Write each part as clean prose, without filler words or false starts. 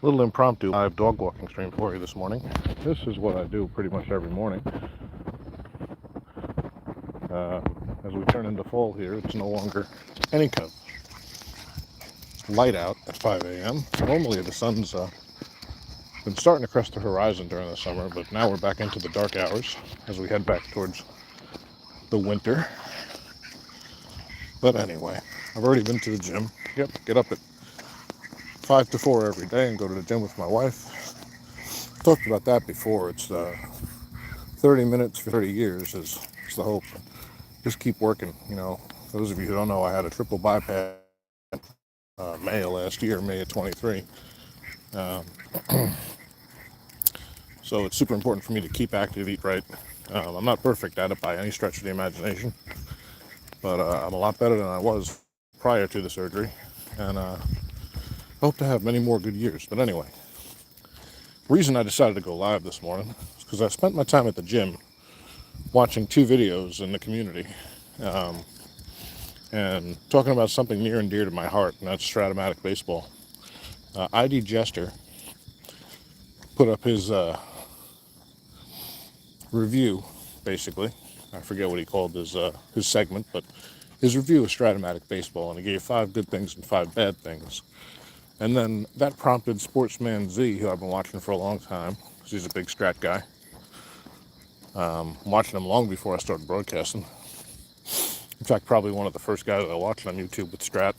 Little impromptu live dog walking stream for you this morning. This is what I do pretty much every morning. As we turn into fall here, it's no longer any kind of light out at 5 a.m. Normally the sun's been starting to crest the horizon during the summer, but now we're back into the dark hours as we head back towards the winter. But anyway, I've already been to the gym. Yep, get up at 5 to 4 every day and go to the gym with my wife. Talked about that before. It's 30 minutes for 30 years is the hope. Just keep working. You know, those of you who don't know, I had a triple bypass May of last year, May of 23. Um, so it's super important for me to keep active, eat right. I'm not perfect at it by any stretch of the imagination, but I'm a lot better than I was prior to the surgery, and hope to have many more good years. But anyway, the reason I decided to go live this morning is because I spent my time at the gym watching two videos in the community and talking about something near and dear to my heart, and that's Strat-O-Matic baseball. IDJester put up his review, basically. I forget what he called his segment, but his review of Strat-O-Matic baseball, and he gave 5 good things and 5 bad things. And then that prompted SportsManZ, who I've been watching for a long time, because he's a big Strat guy. Watching him long before I started broadcasting. In fact, probably one of the first guys I watched on YouTube with Strat.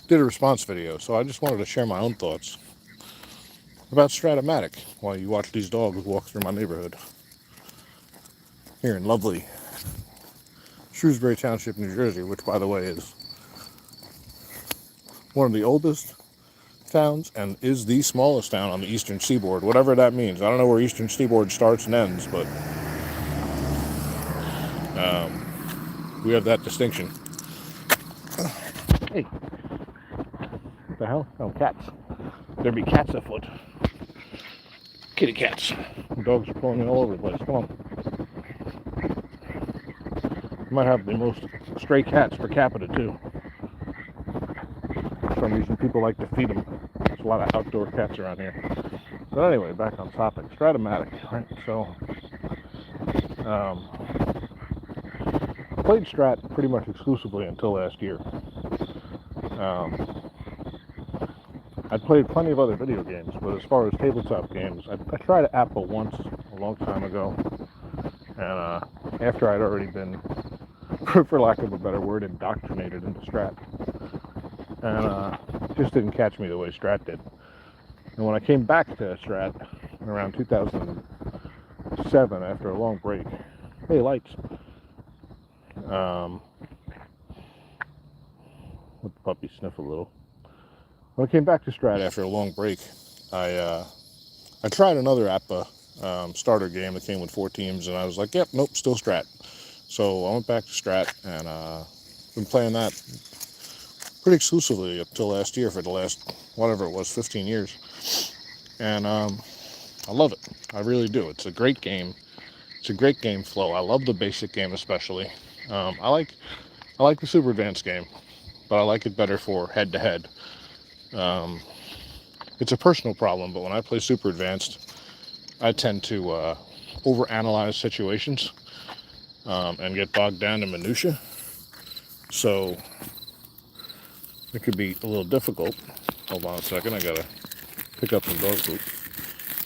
Did a response video, so I just wanted to share my own thoughts about Strat-O-Matic while you watch these dogs walk through my neighborhood here in lovely Shrewsbury Township, New Jersey, which, by the way, is one of the oldest towns and is the smallest town on the eastern seaboard, whatever that means. I don't know where eastern seaboard starts and ends, but we have that distinction. Hey, what the hell? Oh, cats. There be cats afoot. Kitty cats. The dogs are pulling me all over the place. Come on. You might have the most stray cats per capita, too. For some reason, people like to feed them. There's a lot of outdoor cats around here. But anyway, back on topic. Strat-O-Matic, right? So, played Strat pretty much exclusively until last year. I'd played plenty of other video games, but as far as tabletop games, I tried Apple once a long time ago, and after I'd already been, for lack of a better word, indoctrinated into Strat, and just didn't catch me the way Strat did. And when I came back to Strat around 2007 after a long break, hey, lights. Let the puppy sniff a little. When I came back to Strat after a long break, I tried another APA starter game that came with 4 teams, and I was like, yep, nope, still Strat. So I went back to Strat, and been playing that pretty exclusively up till last year for the last, whatever it was, 15 years. And I love it. I really do. It's a great game. It's a great game flow. I love the basic game especially. I like the super advanced game, but I like it better for head-to-head. It's a personal problem, but when I play super advanced, I tend to overanalyze situations and get bogged down in minutia. So it could be a little difficult. Hold on a second, I gotta pick up some dog poop.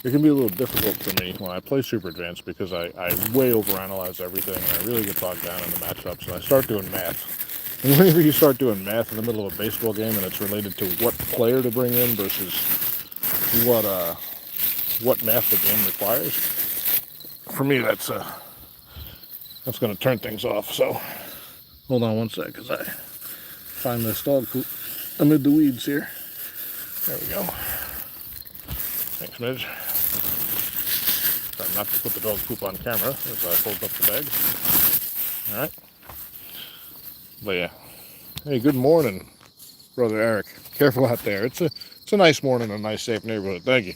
It can be a little difficult for me when I play super advanced because I way overanalyze everything, and I really get bogged down in the matchups, and I start doing math. And whenever you start doing math in the middle of a baseball game and it's related to what player to bring in versus what math the game requires, for me that's going to turn things off. So hold on one sec as I find this dog poop amid the weeds here. There we go. Thanks, Midge. Try not to put the dog poop on camera as I fold up the bag. All right. But yeah. Hey, good morning, Brother Eric. Careful out there. It's a nice morning, a nice, safe neighborhood. Thank you.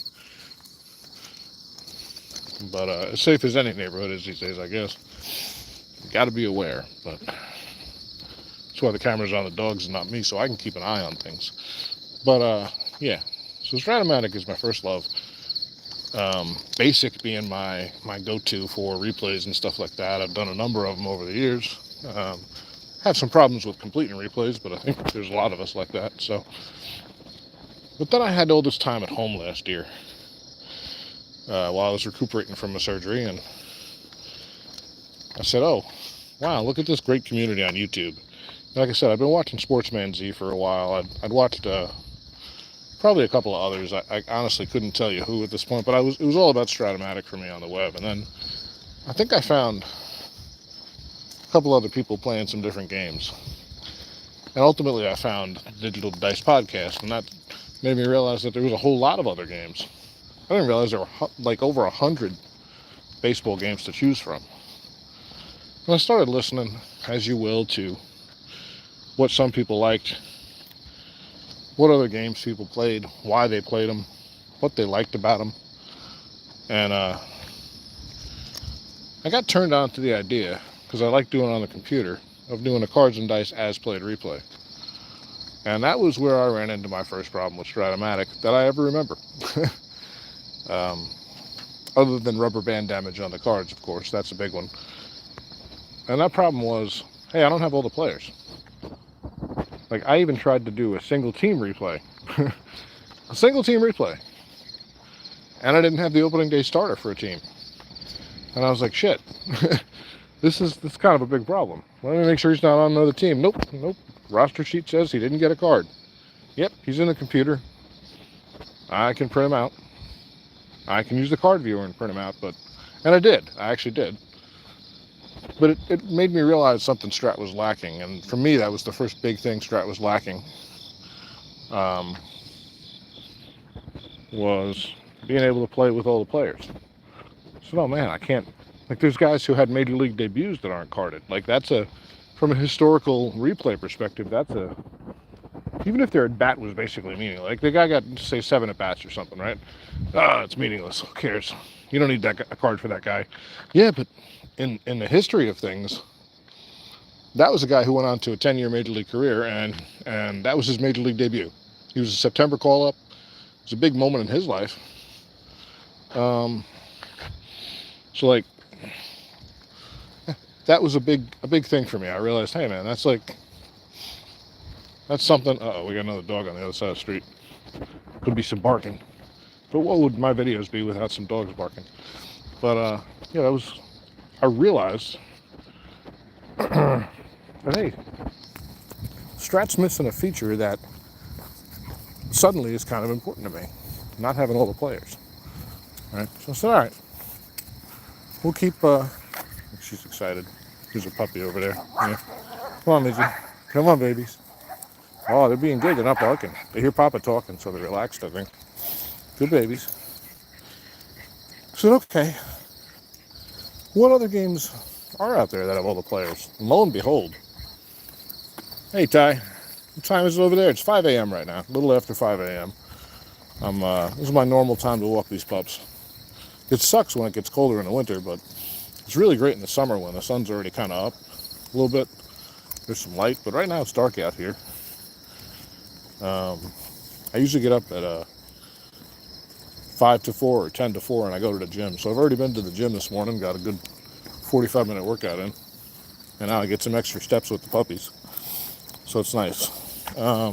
But as safe as any neighborhood is these days, I guess. You got to be aware. But that's why the camera's on the dogs and not me, so I can keep an eye on things. But yeah, so Strat-O-Matic is my first love. Basic being my go-to for replays and stuff like that. I've done a number of them over the years. Have some problems with completing replays, but I think there's a lot of us like that. So, but then I had all this time at home last year while I was recuperating from a surgery, and I said, "Oh, wow, look at this great community on YouTube." Like I said, I've been watching SportsManZ for a while. I'd watched probably a couple of others. I honestly couldn't tell you who at this point, but it was all about Strat-O-Matic for me on the web. And then I think I found a couple other people playing some different games. And ultimately I found Digital Dice Podcast, and that made me realize that there was a whole lot of other games. I didn't realize there were like over 100 baseball games to choose from. And I started listening, as you will, to what some people liked, what other games people played, why they played them, what they liked about them. And I got turned on to the idea, because I like doing it on the computer, of doing a cards and dice as played replay. And that was where I ran into my first problem with Strat-O-Matic that I ever remember. Other than rubber band damage on the cards, of course, that's a big one. And that problem was, hey, I don't have all the players. Like, I even tried to do a single team replay. A single team replay. And I didn't have the opening day starter for a team. And I was like, shit, this is kind of a big problem. Let me make sure he's not on another team. Nope. Roster sheet says he didn't get a card. Yep, he's in the computer. I can print him out. I can use the card viewer and print him out, and I did. I actually did. But it made me realize something Strat was lacking, and for me, that was the first big thing Strat was lacking. Was being able to play with all the players. So, oh man, I can't. Like, there's guys who had major league debuts that aren't carded. Like, from a historical replay perspective, even if their at bat was basically meaningless. Like, the guy got, say, 7 at bats or something, right? It's meaningless. Who cares? You don't need a card for that guy. Yeah, but in the history of things, that was a guy who went on to a 10-year major league career, and that was his major league debut. He was a September call-up. It was a big moment in his life. So, like, that was a big thing for me. I realized, hey, man, that's something. We got another dog on the other side of the street. Could be some barking. But what would my videos be without some dogs barking? But, yeah, I realized that, hey, Strat's missing a feature that suddenly is kind of important to me. Not having all the players. All right? So I said, all right. We'll keep, she's excited. There's a puppy over there. Yeah. Come on, Midgie. Come on, babies. Oh, they're being good. They're not barking. They hear Papa talking, so they're relaxed, I think. Good babies. I said, okay. What other games are out there that have all the players? And lo and behold. Hey, Ty. What time is it over there? It's 5 a.m. right now. A little after 5 a.m. This is my normal time to walk these pups. It sucks when it gets colder in the winter, but it's really great in the summer when the sun's already kind of up a little bit. There's some light, but right now it's dark out here. I usually get up at 5 to 4 or 10 to 4, and I go to the gym. So I've already been to the gym this morning, got a good 45-minute workout in, and now I get some extra steps with the puppies. So it's nice. Yeah,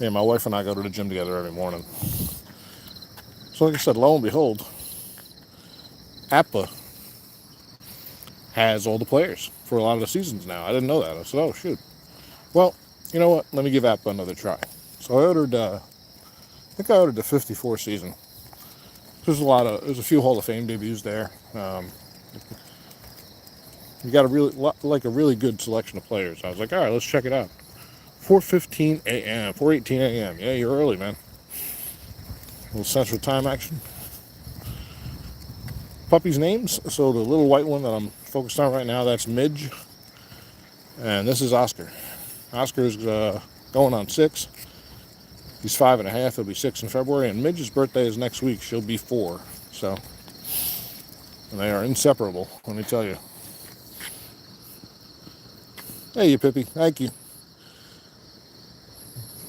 my wife and I go to the gym together every morning. So like I said, lo and behold, APBA has all the players for a lot of the seasons now. I didn't know that. I said, oh, shoot. Well, you know what? Let me give APBA another try. So I ordered, I think I ordered the 54 season. There's a few Hall of Fame debuts there. You got a really good selection of players. I was like, all right, let's check it out. 4:15 a.m., 4:18 a.m. Yeah, you're early, man. A little Central Time action. Puppy's names. So the little white one that I'm focused on right now, that's Midge. And this is Oscar. Oscar's going on 6. He's 5.5. He'll be 6 in February. And Midge's birthday is next week. She'll be 4. So, and they are inseparable, let me tell you. Hey, you Pippi. Thank you.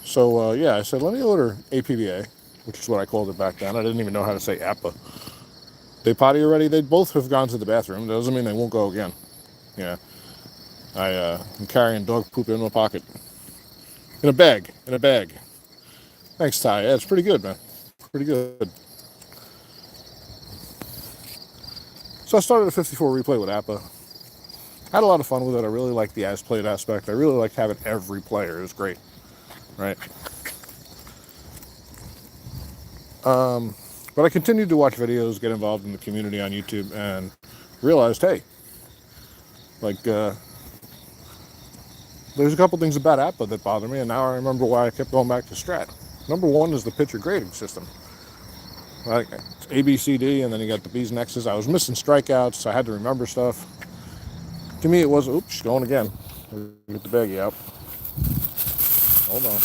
So, yeah, I said, let me order APBA, which is what I called it back then. I didn't even know how to say APA. They potty already? They both have gone to the bathroom. That doesn't mean they won't go again. Yeah. I'm carrying dog poop in my pocket. In a bag. Thanks, Ty. Yeah, it's pretty good, man. Pretty good. So I started a 54 replay with APA. Had a lot of fun with it. I really liked the as-played aspect. I really liked having every player. It was great, right? But I continued to watch videos, get involved in the community on YouTube, and realized, hey, like, there's a couple things about APA that bother me, and now I remember why I kept going back to Strat. Number one is the pitcher grading system. Like, it's A, B, C, D, and then you got the B's and X's. I was missing strikeouts, so I had to remember stuff. To me, it was, oops, she's going again. Get the baggie out. Hold on.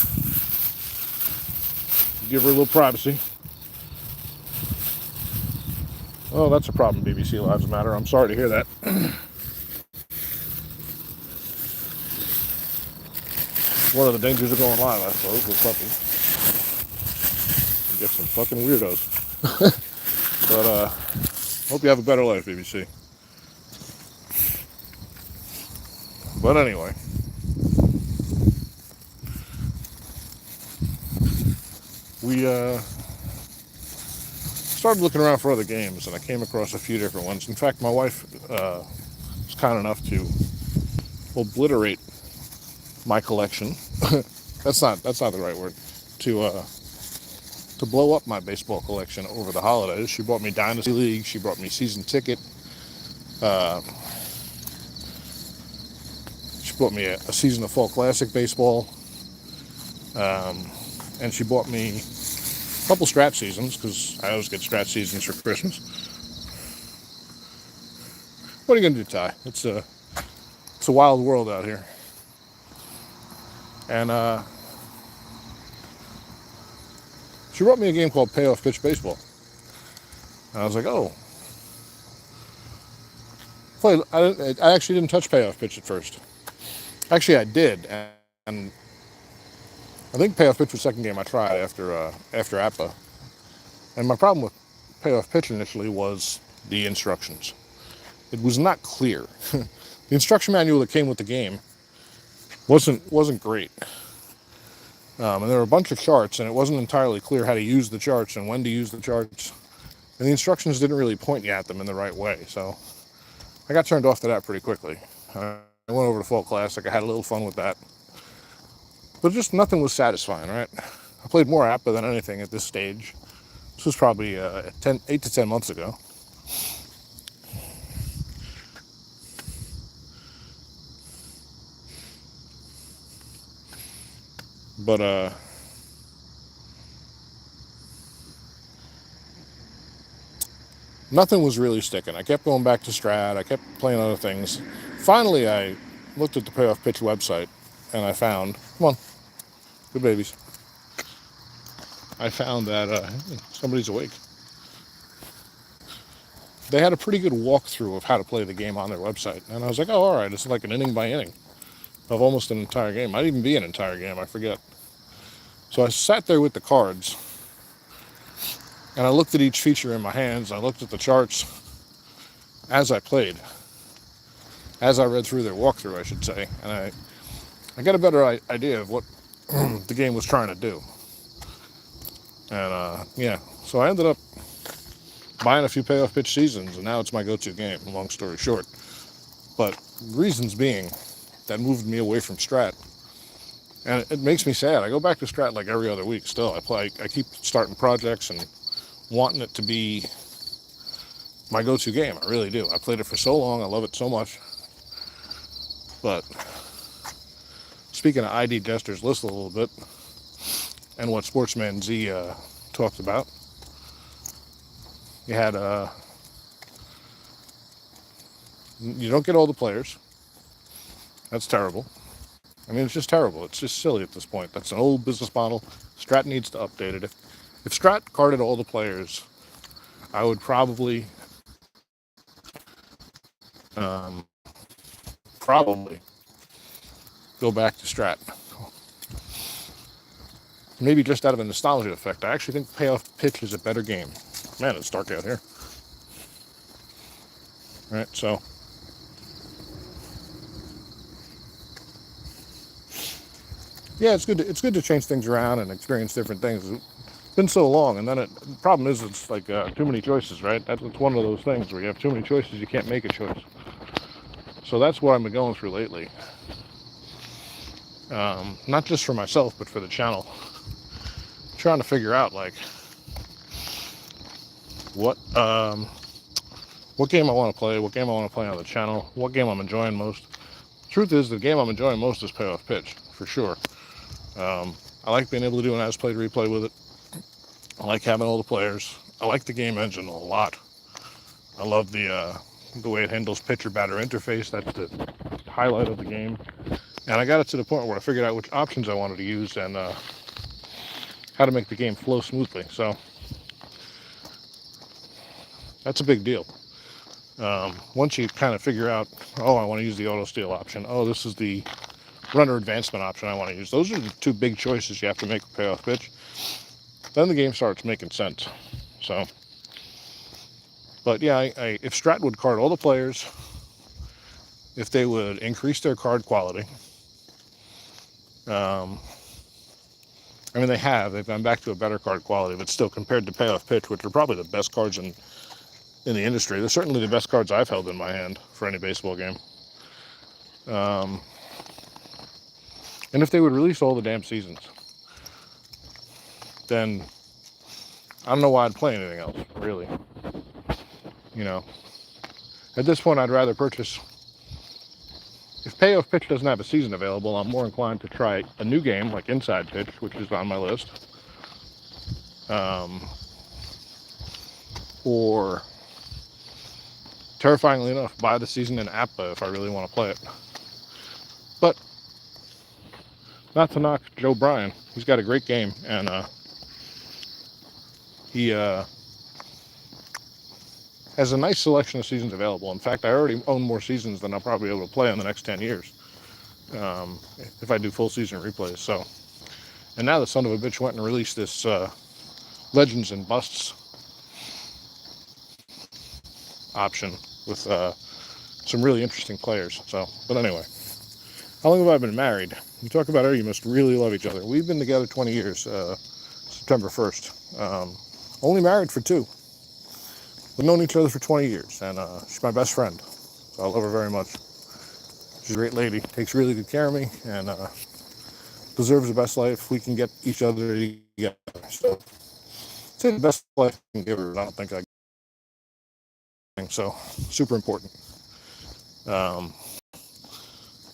Give her a little privacy. Oh, that's a problem, BBC Lives Matter. I'm sorry to hear that. One of the dangers of going live, I suppose, with puppies. You get some fucking weirdos. But, hope you have a better life, BBC. But anyway. We, started looking around for other games, and I came across a few different ones. In fact, my wife, was kind enough to obliterate my collection. That's not the right word. To blow up my baseball collection over the holidays. She bought me Dynasty League. She brought me season ticket. She bought me a season of Fall Classic baseball. And she bought me a couple Strat seasons, because I always get Strat seasons for Christmas. What are you gonna do, Ty? It's a wild world out here. And she brought me a game called Payoff Pitch Baseball. And I was like, oh. I actually didn't touch Payoff Pitch at first. Actually, I did, and I think Payoff Pitch was the second game I tried after APA. And my problem with Payoff Pitch initially was the instructions. It was not clear. The instruction manual that came with the game wasn't great. And there were a bunch of charts, and it wasn't entirely clear how to use the charts and when to use the charts. And the instructions didn't really point you at them in the right way. So I got turned off to that pretty quickly. I went over to Fall Classic. I had a little fun with that. But just nothing was satisfying, right? I played more APA than anything at this stage. This was probably 8 to 10 months ago. But, nothing was really sticking. I kept going back to Strat. I kept playing other things. Finally, I looked at the Payoff Pitch website, and I found, come on, good babies. I found that somebody's awake. They had a pretty good walkthrough of how to play the game on their website. And I was like, oh, all right, it's like an inning by inning of almost an entire game. Might even be an entire game, I forget. So I sat there with the cards, and I looked at each feature in my hands. I looked at the charts as I played, as I read through their walkthrough, I should say. And I got a better idea of what the game was trying to do. And, yeah, so I ended up buying a few Payoff Pitch seasons, and now it's my go-to game, long story short. But reasons being, that moved me away from Strat. And it makes me sad. I go back to Strat like every other week still. I keep starting projects and wanting it to be my go-to game. I really do. I played it for so long. I love it so much. But speaking of IDJester's list a little bit, and what SportsManZ talked about, you had you don't get all the players. That's terrible. I mean, it's just terrible. It's just silly at this point. That's an old business model. Strat needs to update it. If Strat carded all the players, I would probably go back to Strat. maybe just out of a nostalgia effect, I actually think Payoff Pitch is a better game. Man, it's dark out here. All right, so yeah, it's good to change things around and experience different things. It's been so long, and then the problem is it's like too many choices, right? It's one of those things where you have too many choices, you can't make a choice. So that's what I've been going through lately. Not just for myself, but for the channel. Trying to figure out like what game I want to play, what game I want to play on the channel, what game I'm enjoying most. Truth is, the game I'm enjoying most is Payoff Pitch, for sure. I like being able to do an as-played replay with it. I like having all the players. I like the game engine a lot. I love the way it handles pitcher-batter interface. That's the highlight of the game. And I got it to the point where I figured out which options I wanted to use and how to make the game flow smoothly. So that's a big deal. Once you kind of figure out, oh, I want to use the auto steal option. Oh, this is the runner advancement option I want to use. Those are the two big choices you have to make with Payoff Pitch. Then the game starts making sense. So, but yeah, if Strat would card all the players, if they would increase their card quality, I mean, they've gone back to a better card quality, but still compared to Payoff Pitch, which are probably the best cards in the industry, they're certainly the best cards I've held in my hand for any baseball game. And if they would release all the damn seasons, then I don't know why I'd play anything else, really. You know, at this point, I'd rather purchase. If Payoff Pitch doesn't have a season available, I'm more inclined to try a new game like Inside Pitch, which is on my list. Or, terrifyingly enough, buy the season in APBA if I really want to play it. But, not to knock Joe Bryan. He's got a great game, and he has a nice selection of seasons available. In fact, I already own more seasons than I'll probably be able to play in the next 10 years if I do full season replays. So, and now the son of a bitch went and released this Legends and Busts option with some really interesting players. So, but anyway, how long have I been married? You talk about her, you must really love each other. We've been together 20 years, September 1st. Only married for 2. We've known each other for 20 years, and she's my best friend. So I love her very much. She's a great lady, takes really good care of me, and deserves the best life we can get each other together. So, I'd say the best life I can give her, I don't think I can. So, super important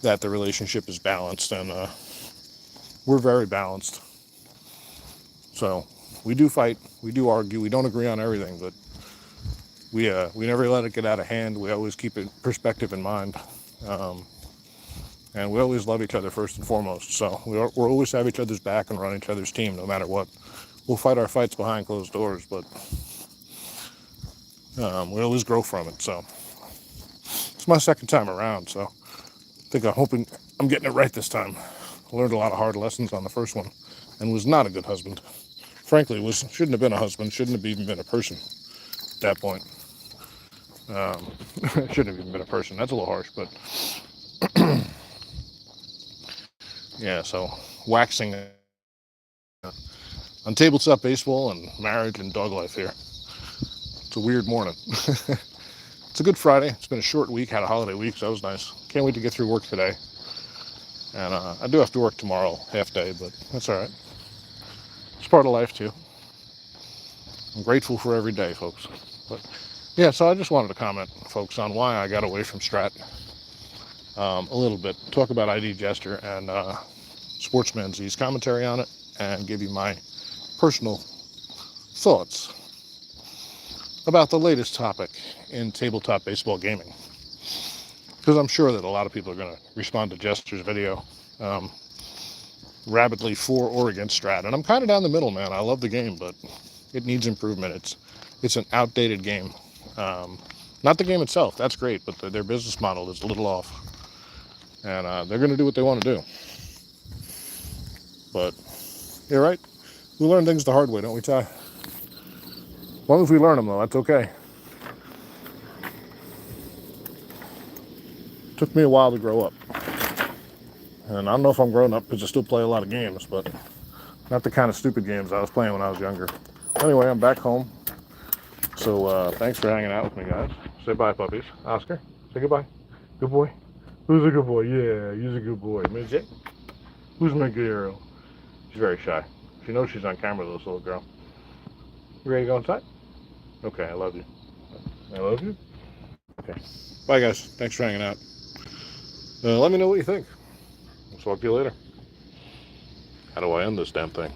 that the relationship is balanced, and we're very balanced. So, we do fight, we do argue, we don't agree on everything, but we never let it get out of hand. We always keep it perspective in mind, and we always love each other first and foremost. So we'll always have each other's back and run each other's team, no matter what. We'll fight our fights behind closed doors, but we always grow from it. So it's my second time around, so I'm hoping I'm getting it right this time. I learned a lot of hard lessons on the first one, and was not a good husband. Frankly, shouldn't have been a husband, shouldn't have even been a person at that point. Shouldn't have even been a person. That's a little harsh, but yeah. So waxing on tabletop baseball and marriage and dog life here. It's a weird morning. It's a good Friday. It's been a short week. Had a holiday week, so that was nice. Can't wait to get through work today. And I do have to work tomorrow, half day, but that's all right. It's part of life too. I'm grateful for every day, folks. But yeah, so I just wanted to comment, folks, on why I got away from Strat a little bit. Talk about IDJester and SportsManZ's commentary on it, and give you my personal thoughts about the latest topic in tabletop baseball gaming. Because I'm sure that a lot of people are going to respond to Jester's video rabidly for or against Strat. And I'm kind of down the middle, man. I love the game, but it needs improvement. It's an outdated game. Not the game itself, that's great, but their business model is a little off. And they're going to do what they want to do. But, you're right. We learn things the hard way, don't we, Ty? As long as we learn them, though, that's okay. Took me a while to grow up. And I don't know if I'm grown up because I still play a lot of games, but not the kind of stupid games I was playing when I was younger. Anyway, I'm back home. So thanks for hanging out with me, guys. Say bye, puppies. Oscar, say goodbye. Good boy. Who's a good boy? Yeah, he's a good boy. Midget. Who's my girl? She's very shy. She knows she's on camera, this little girl. You ready to go inside? Okay, I love you. I love you. Okay. Bye, guys. Thanks for hanging out. Let me know what you think. I'll talk to you later. How do I end this damn thing?